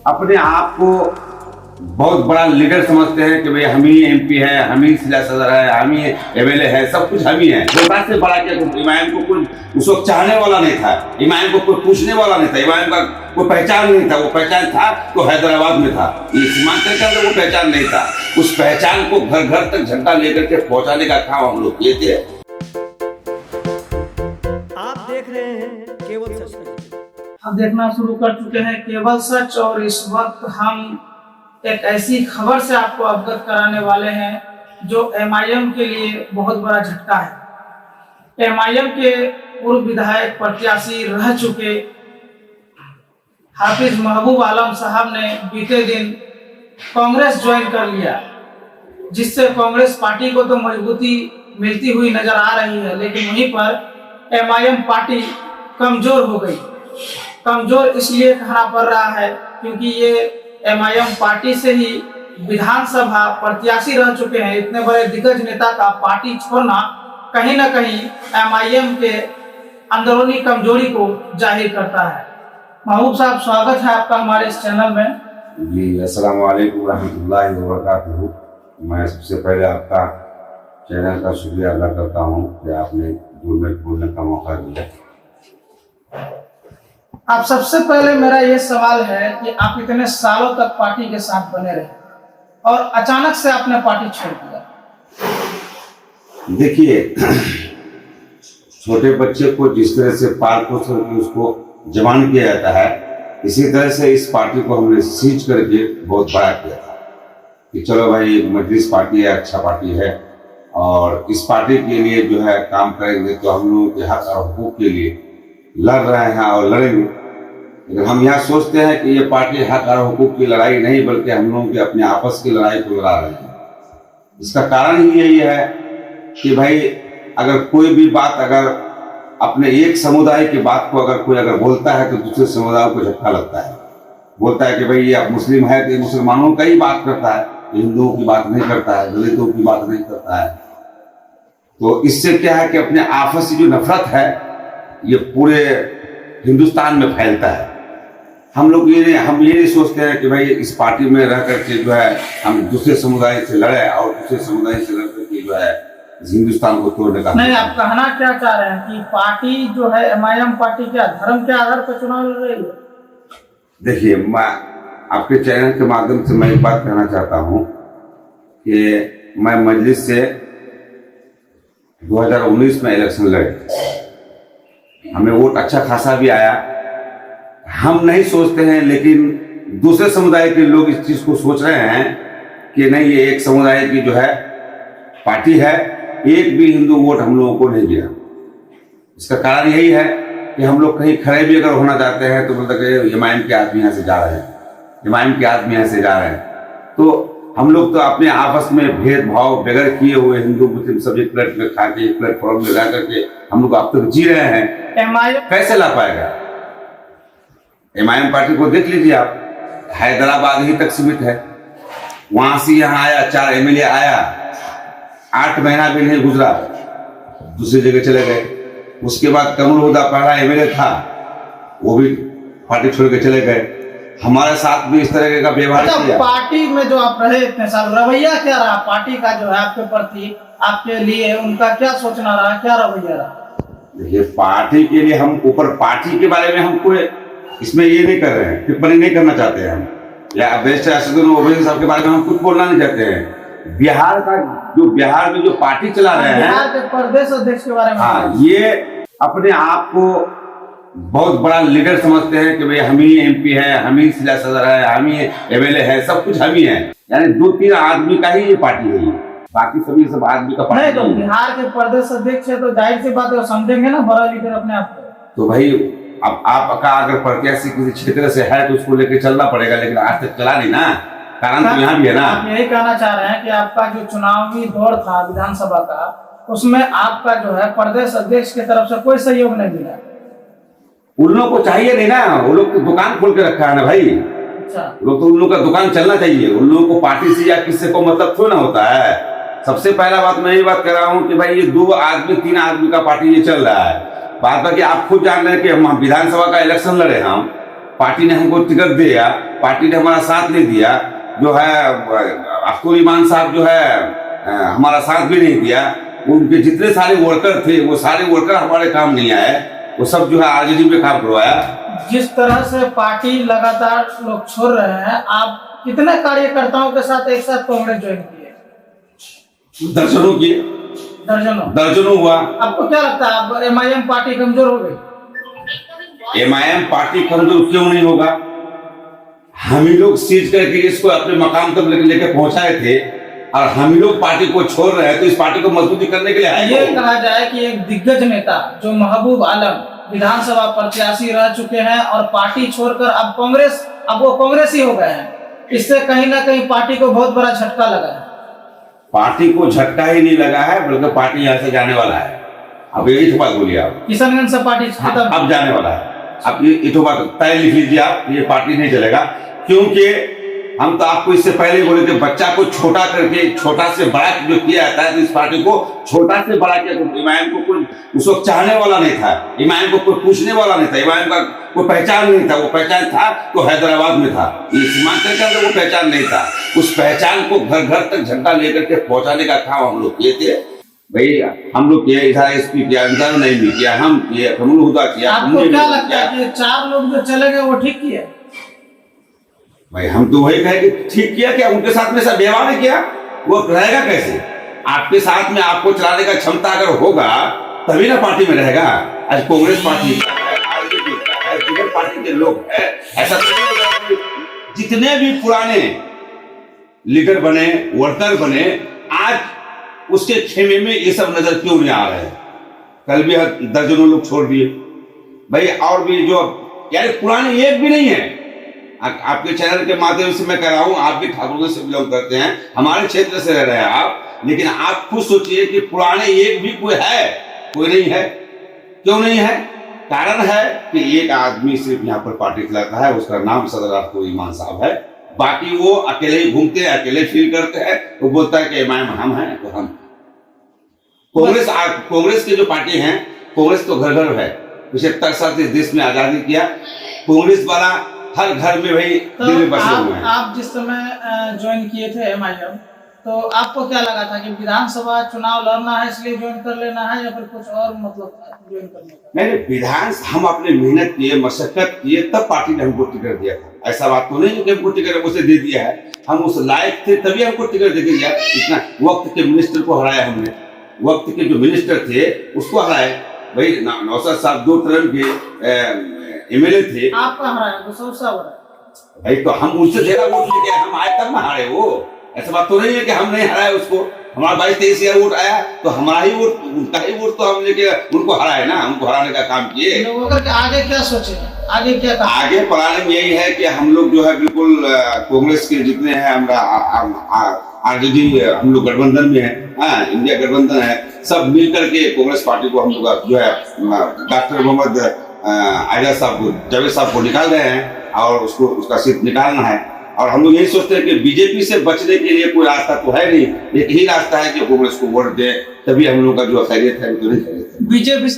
अपने आप को बहुत बड़ा लीडर समझते हैं कि भाई हम ही एमपी है, हम ही जिला सदर है, हम ही एमएलए है, सब कुछ हम ही है। छोटा से बड़ा क्या, इमाम को कोई उस वक्त चाहने वाला नहीं था, इमाम को कोई पूछने वाला नहीं था, इमाम का कोई पहचान नहीं था। वो पहचान था तो हैदराबाद में था, ये सीमांचल के अंदर वो पहचान नहीं था। उस पहचान को घर घर तक झंडा लेकर के पहुंचाने का काम हम लोग किए थे। आप देख रहे हैं केवल सच। हम देखना शुरू कर चुके हैं केवल सच, और इस वक्त हम एक ऐसी खबर से आपको अवगत कराने वाले हैं जो एमआईएम के लिए बहुत बड़ा झटका है। एमआईएम के पूर्व विधायक प्रत्याशी रह चुके हाफिज महबूब आलम साहब ने बीते दिन कांग्रेस ज्वाइन कर लिया, जिससे कांग्रेस पार्टी को तो मजबूती मिलती हुई नजर आ रही है, लेकिन वहीं पर एमआईएम पार्टी कमजोर हो गई। कमजोर इसलिए कहना पड़ रहा है क्योंकि ये एमआईएम पार्टी से ही विधानसभा प्रत्याशी रह चुके हैं। इतने बड़े दिग्गज नेता का पार्टी छोड़ना कहीं ना कहीं एमआईएम के अंदरूनी कमजोरी को जाहिर करता है। महबूब साहब, स्वागत है आपका हमारे इस चैनल में। जी, अस्सलाम वालेकुम रहमतुल्लाहि व बरकातुहू। मैं सबसे पहले आपका चैनल का शुक्रिया अदा करता हूँ कि आपने बोलने का मौका दिया। आप सबसे पहले मेरा ये सवाल है कि आप इतने सालों तक पार्टी के साथ बने रहे और अचानक से आपने पार्टी छोड़ दिया। देखिए, छोटे बच्चे को जिस तरह से पाल पोस करके उसको जवान किया जाता है, इसी तरह से इस पार्टी को हमने सींच करके बहुत बड़ा किया था कि चलो भाई, मजलिस पार्टी है, अच्छा पार्टी है, और इस पार्टी के लिए जो है काम करेंगे तो हम लोगों के हक और हुकूक के लिए लड़ रहे हैं और लड़ेंगे। लेकिन हम यहाँ सोचते हैं कि ये पार्टी हक और हुकूक की लड़ाई नहीं, बल्कि हम लोगों की अपने आपस की लड़ाई को लड़ा रहे हैं। इसका कारण ही यही है कि भाई, अगर कोई भी बात, अगर अपने एक समुदाय की बात को अगर कोई बोलता है तो दूसरे समुदाय को झटका लगता है। बोलता है कि भाई ये अब मुस्लिम है तो ये मुसलमानों का ही बात करता है, हिंदुओं की बात नहीं करता है, दलितों की बात नहीं करता है। तो इससे क्या है कि अपने आपस की जो नफरत है ये पूरे हिंदुस्तान में फैलता है। हम ये नहीं सोचते हैं कि भाई इस पार्टी में रह करके जो है हम दूसरे समुदाय से लड़े और दूसरे समुदाय से लड़ करके जो है हिंदुस्तान को तोड़ने का। नहीं, आप कहना क्या चाह रहे हैं कि पार्टी जो है एमआईएम पार्टी क्या धर्म के आधार पर चुनाव लड़ रही है? देखिए, मैं आपके चैनल के माध्यम से मैं एक बात कहना चाहता हूँ कि मैं मजलिस से 2019 में इलेक्शन लड़े, हमें वोट अच्छा खासा भी आया। हम नहीं सोचते हैं, लेकिन दूसरे समुदाय के लोग इस चीज को सोच रहे हैं कि नहीं, ये एक समुदाय की जो है पार्टी है, एक भी हिंदू वोट हम लोगों को नहीं दिया। इसका कारण यही है कि हम लोग कहीं खड़े भी अगर होना चाहते हैं तो बोलते कि एमआईएम के आदमी यहाँ से जा रहे हैं, एमआईएम के आदमी यहाँ से जा रहे हैं। तो हम लोग तो अपने आपस में भेदभाव बगैर किए हुए हिंदू मुस्लिम सब एक प्लेट में खा के, एक प्लेटफॉर्म में रह करके हम लोग अब तक जी रहे हैं। एमआईएम कैसे ला पाएगा? एमआईएम पार्टी को देख लीजिए आप, हैदराबाद ही तक सीमित है। वहां से यहाँ आया, 4 एमएलए आया, 8 महीना भी नहीं गुजरा, दूसरी जगह चले गए। उसके बाद कमल हुदा पहला एमएलए था, वो भी पार्टी छोड़ के चले गए। हमारे साथ भी इस तरह का व्यवहार किया। पार्टी में जो आप रहे इतने साल, रवैया क्या रहा पार्टी का जो है आपके प्रति, आपके लिए उनका क्या सोचना रहा, क्या रवैया रहा? देखिए, पार्टी के लिए हम ऊपर पार्टी के बारे में हम कोई इसमें ये नहीं कर रहे हैं, टिप्पणी नहीं करना चाहते हैं हम, या बेस्ट असदुद्दीन ओवैसी साहब के बारे में हम कुछ बोलना नहीं चाहते हैं। बिहार में जो पार्टी चला रहे हैं, बिहार के प्रदेश अध्यक्ष के बारे में, हाँ, ये अपने आप को बहुत बड़ा लीडर समझते हैं कि भाई हम ही एमपी है, हम ही जिला सदर है, हम ही एमएलए है, सब कुछ हम ही है। यानी 2-3 आदमी का ही ये पार्टी है, बाकी सभी सब आदमी का पार्टी नहीं। तो बिहार के प्रदेश अध्यक्ष है तो जाहिर सी बात है, समझेंगे ना बड़ा लीडर अपने आप को। तो भाई, अब आपका अगर प्रत्याशी किसी क्षेत्र से है तो उसको लेके चलना पड़ेगा, लेकिन आज तक चला नहीं ना, कारण तो यहाँ भी है ना। आप यही कहना चाह रहे हैं कि आपका जो चुनावी दौर था विधानसभा का, उसमें आपका जो है प्रदेश अध्यक्ष की तरफ से कोई सहयोग नहीं मिला? उन लोगों को चाहिए नहीं ना, वो लोग तो दुकान खोल के रखा है ना भाई। अच्छा, लोग तो उन लोगों का दुकान चलना चाहिए, उन लोगों को पार्टी से या किससे को मतलब थोड़ा ना होता है। सबसे पहला बात मैं ये बात कर रहा हूँ कि भाई ये 2 आदमी 3 आदमी का पार्टी ये चल रहा है। बात बाकी आप खुद जान रहे हैं कि हम विधानसभा का इलेक्शन लड़े हम, पार्टी ने हमको टिकट दिया, पार्टी ने हमारा साथ नहीं दिया, जो है अख्तर ईमान साहब जो है हमारा साथ भी नहीं दिया, उनके जितने सारे वर्कर थे वो सारे वर्कर हमारे काम नहीं आए, वो सब जो है आरजेडी में काम करवाया। जिस तरह से पार्टी लगातार लोग छोड़ रहे हैं, आप कितने कार्यकर्ताओं के साथ एक साथ कांग्रेस ज्वाइन किए? दर्जनों किए, दर्जनों हुआ। आपको क्या लगता है अब एमआईएम पार्टी कमजोर हो गई? एमआईएम पार्टी कमजोर क्यों नहीं होगा? हम ही लोग सीज करके इसको अपने मकाम तक लेके पहुंचाए थे, और हम ही लोग पार्टी को छोड़ रहे हैं, तो इस पार्टी को मजबूती करने के लिए है। ये कहा जाए कि एक दिग्गज नेता जो महबूब आलम विधानसभा प्रत्याशी रह चुके हैं और पार्टी छोड़कर अब वो कांग्रेस ही हो गए हैं, इससे कहीं ना कहीं पार्टी को बहुत बड़ा झटका लगा है। पार्टी को झटका ही नहीं लगा है, बल्कि पार्टी यहाँ से जाने वाला है। अब ये बात बोलिए आप, किशनगंज से पार्टी अब जाने वाला है। अब ये बात तय लिख लीजिए आप, ये पार्टी नहीं चलेगा, क्योंकि हम तो आपको इससे पहले बोले थे, बच्चा को छोटा करके छोटा से बड़ा जो किया जाता है, तो इस पार्टी को छोटा से बड़ा किया। तो इमाम को कोई उस वक्त चाहने वाला नहीं था, इमाम को कोई पूछने वाला नहीं था, इमाम का कोई पहचान नहीं था। वो पहचान था तो हैदराबाद में था, ये सीमांचल के अंदर वो पहचान नहीं था। उस पहचान को घर घर तक झंडा लेकर के पहुंचाने का काम हम लोग किए थे। भाई हम लोग किया, इधर एसपी किया, अंदर नहीं भी किया, हम किए, कमल हुदा किया। आपको क्या लगता है कि 4 लोग जो चले गए वो ठीक किया? भाई हम तो वही कहे कि ठीक किया, क्या उनके साथ में सब व्यवहार नहीं किया? वो रहेगा कैसे? आपके साथ में आपको चलाने का क्षमता अगर होगा तभी ना पार्टी में रहेगा। आज कांग्रेस पार्टी पार्टी के लोग है, ऐसा जितने भी पुराने लीडर बने, वर्कर बने, आज उसके खेमे में ये सब नजर क्यों नहीं आ रहे हैं? कल भी दर्जनों लोग छोड़ दिए भाई, और भी जो यार पुराने एक भी नहीं है। आपके चैनल के माध्यम से मैं कह रहा हूं, आप भी ठाकुर से बिलोंग करते हैं, हमारे क्षेत्र से रह रहे हैं आप, लेकिन आप खुद सोचिए कि पुराने एक भी कोई है? कोई नहीं है। क्यों नहीं है? कारण है कि एक आदमी सिर्फ यहाँ पर पार्टी चलाता है, उसका नाम सदर अख्तर ईमान साहब है, बाकी वो अकेले ही घूमते हैं, अकेले फील करते हैं। वो बोलता है कि इमाम हम हैं तो हम। कांग्रेस की जो पार्टी है, कांग्रेस तो घर घर है, 75 साल से देश में आजादी किया, कांग्रेस वाला हर घर में भाई दिल में बसे हुए हैं। आप जिस समय ज्वाइन किए थे एमआईएम, तो आपको क्या लगा था कि विधानसभा चुनाव लड़ना है इसलिए ज्वाइन कर लेना है, या फिर कुछ और मतलब ज्वाइन करने का? नहीं, हम अपने मेहनत किए, मशक्कत किए, तब पार्टी ने हमको टिकट दिया था। ऐसा बात तो नहीं कि हमको टिकट उसे दे दिया है, हम उस लायक थे तभी हमको टिकट दे दिया। इतना वक्त के मिनिस्टर को हराया हमने, वक्त के जो मिनिस्टर थे उसको हराए। भाई नौशाद साहब 2 टर्म के एमएलए थे। आपका हराया भाई, तो हम उनसे ज्यादा वोट लेके हम आए तब ना हारे वो। ऐसा बात तो नहीं है कि हम नहीं हराए उसको। हमारा 22-23 हजार वोट आया तो हमारा ही वोट, उनका ही वोट तो हम लेके उनको हराए ना, उनको हराने का काम किए। आगे क्या सोचे, आगे क्या काम? आगे प्लानिंग यही है कि हम लोग जो है बिल्कुल कांग्रेस के जितने हैं, हमरा आरजेडी हम लोग गठबंधन में है, इंडिया गठबंधन है, सब मिल करके कांग्रेस पार्टी को हम लोग जो है डॉक्टर मोहम्मद आजाद साहब को, जावेद साहब को निकाल रहे हैं, और उसका सीट निकालना है। और हम लोग यही सोचते हैं कि बीजेपी से बचने के लिए कोई रास्ता तो है नहीं, एक ही रास्ता है कि कांग्रेस को वोट दे, तभी हम लोग का जो खैरियत है वो तो नहीं खैरियत है। बीजेपी